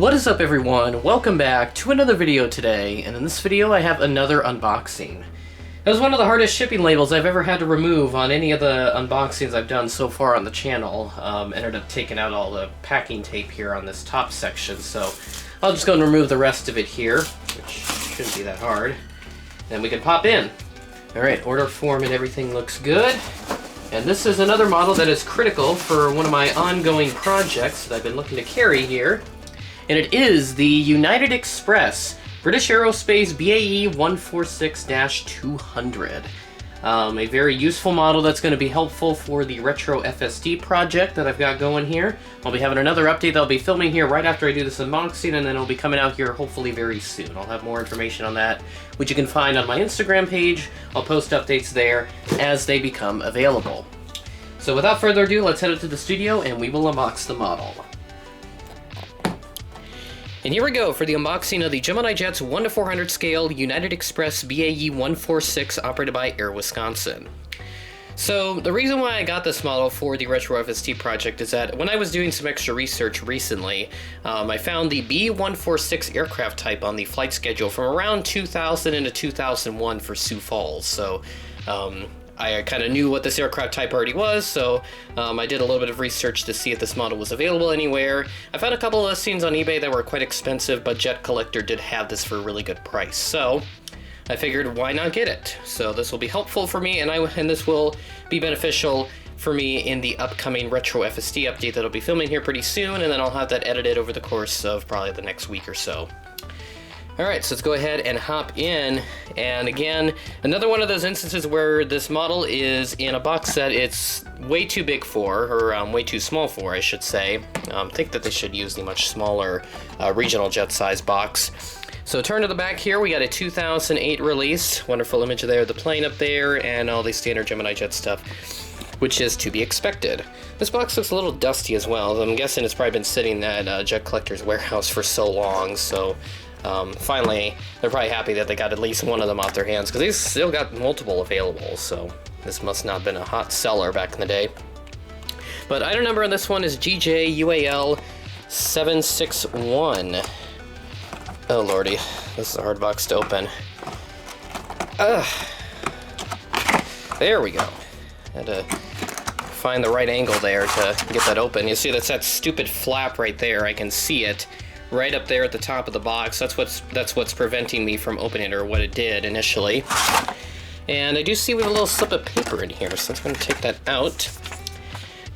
What is up everyone? Welcome back to another video today, and in this video I have another unboxing. It was one of the hardest shipping labels I've ever had to remove on any of the unboxings I've done so far on the channel. Ended up taking out all the packing tape here on this top section, so I'll just go and remove the rest of it here, which shouldn't be that hard. Then we can pop in. Alright, order form and everything looks good. And this is another model that is critical for one of my ongoing projects that I've been looking to carry here. And it is the United Express British Aerospace BAE 146-200. A very useful model that's going to be helpful for the Retro FSD project that I've got going here. I'll be having another update that I'll be filming here right after I do this unboxing, and then it'll be coming out here hopefully very soon. I'll have more information on that, which you can find on my Instagram page. I'll post updates there as they become available. So without further ado, let's head up to the studio and we will unbox the model. And here we go for the unboxing of the Gemini Jets 1:400 scale United Express BAE 146 operated by Air Wisconsin. So the reason why I got this model for the Retro FSD project is that when I was doing some extra research recently, I found the B146 aircraft type on the flight schedule from around 2000 into 2001 for Sioux Falls. So I kind of knew what this aircraft type already was, so I did a little bit of research to see if this model was available anywhere. I found a couple of listings on eBay that were quite expensive, but Jet Collector did have this for a really good price. So I figured, why not get it? So this will be helpful for me, and this will be beneficial for me in the upcoming Retro FSD update that I'll be filming here pretty soon, and then I'll have that edited over the course of probably the next week or so. Alright, so let's go ahead and hop in, and again, another one of those instances where this model is in a box that it's way too big for, or way too small for, I should say. I think that they should use the much smaller regional jet size box. So turn to the back here, we got a 2008 release, wonderful image there, the plane up there, and all the standard Gemini Jet stuff, which is to be expected. This box looks a little dusty as well. I'm guessing it's probably been sitting at Jet Collector's warehouse for so long, so finally, they're probably happy that they got at least one of them off their hands, because they've still got multiple available, so this must not have been a hot seller back in the day. But item number on this one is GJUAL761. Oh lordy, this is a hard box to open. There we go. Had to find the right angle there to get that open. You see, that's that stupid flap right there. I can see it right up there at the top of the box. That's what's preventing me from opening it, or what it did initially. And I do see we have a little slip of paper in here, so I'm going to take that out.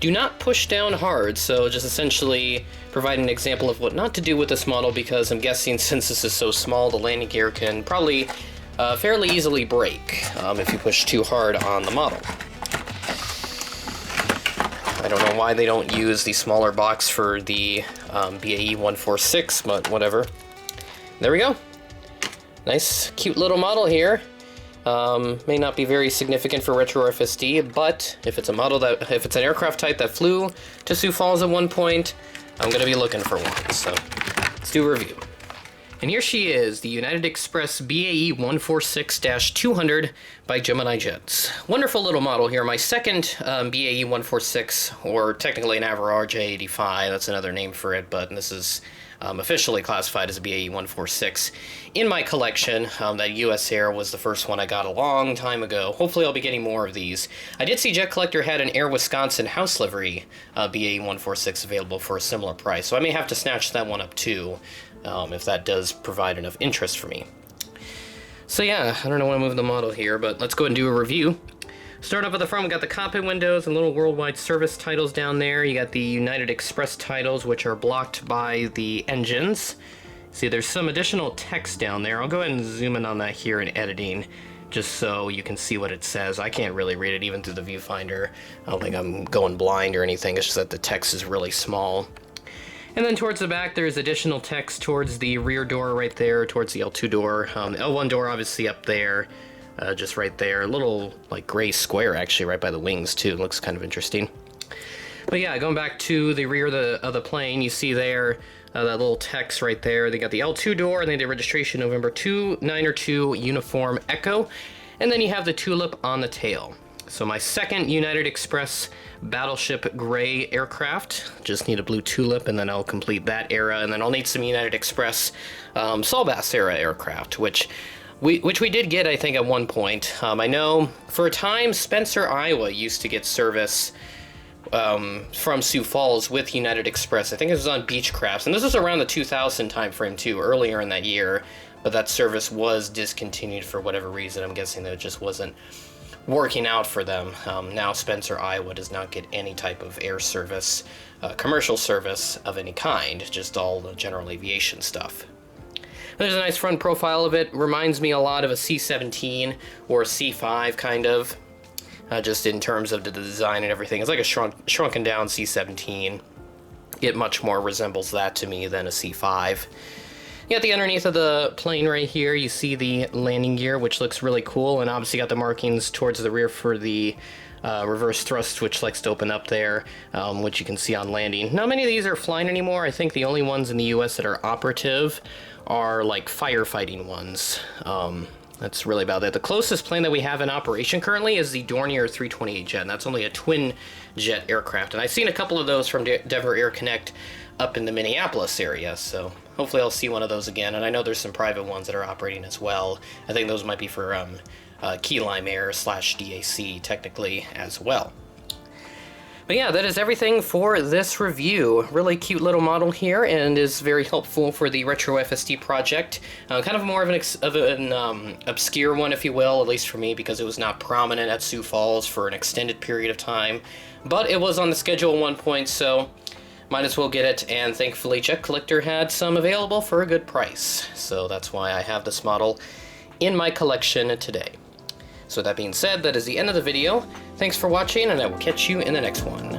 Do not push down hard, so just essentially provide an example of what not to do with this model, because I'm guessing since this is so small, the landing gear can probably fairly easily break if you push too hard on the model. I don't know why they don't use the smaller box for the BAE 146, but whatever. There we go. Nice, cute little model here. May not be very significant for Retro FSD, but if it's an aircraft type that flew to Sioux Falls at one point, I'm gonna be looking for one. So let's do a review. And here she is, the United Express BAE 146-200 by Gemini Jets. Wonderful little model here. My second BAE 146, or technically an Average J85, that's another name for it, but this is officially classified as a BAE 146 in my collection. That US Air was the first one I got a long time ago. Hopefully I'll be getting more of these. I did see Jet Collector had an Air Wisconsin house livery BAE 146 available for a similar price, so I may have to snatch that one up too. If that does provide enough interest for me. So yeah, I don't know when I move the model here, but let's go ahead and do a review. Start off at the front, we got the cockpit windows and little worldwide service titles down there. You got the United Express titles, which are blocked by the engines. See, there's some additional text down there. I'll go ahead and zoom in on that here in editing, just so you can see what it says. I can't really read it even through the viewfinder. I don't think I'm going blind or anything, it's just that the text is really small. And then towards the back, there's additional text towards the rear door right there, towards the L2 door. The L1 door obviously up there, just right there. A little like gray square actually right by the wings too. Looks kind of interesting. But yeah, going back to the rear of the plane, you see there that little text right there. They got the L2 door, and they did registration November 2, 9 or 2 Uniform Echo. And then you have the tulip on the tail. So my second United Express Battleship Gray aircraft. Just need a blue tulip, and then I'll complete that era, and then I'll need some United Express Solbass era aircraft, which we did get, I think, at one point. I know for a time Spencer, Iowa used to get service from Sioux Falls with United Express. I think it was on Beechcrafts, and this was around the 2000 time frame too, earlier in that year, but that service was discontinued for whatever reason. I'm guessing that it just wasn't working out for them. Now Spencer, Iowa does not get any type of air service, commercial service of any kind, just all the general aviation stuff. There's a nice front profile of it. Reminds me a lot of a C-17 or a C-5 kind of, just in terms of the design and everything. It's like a shrunken down C-17. It much more resembles that to me than a C-5. You got the underneath of the plane right here, you see the landing gear, which looks really cool, and obviously got the markings towards the rear for the reverse thrust, which likes to open up there, which you can see on landing. Not many of these are flying anymore. I think the only ones in the US that are operative are like firefighting ones. That's really about it. The closest plane that we have in operation currently is the Dornier 328 jet, and that's only a twin jet aircraft. And I've seen a couple of those from Denver Air Connect up in the Minneapolis area, so hopefully I'll see one of those again. And I know there's some private ones that are operating as well. I think those might be for Key Lime Air / DAC technically as well. But yeah, that is everything for this review. Really cute little model here, and is very helpful for the Retro FSD project. Kind of more of an obscure one, if you will, at least for me, because it was not prominent at Sioux Falls for an extended period of time. But it was on the schedule at one point, so might as well get it, and thankfully Jet Collector had some available for a good price. So that's why I have this model in my collection today. So that being said, that is the end of the video. Thanks for watching, and I will catch you in the next one.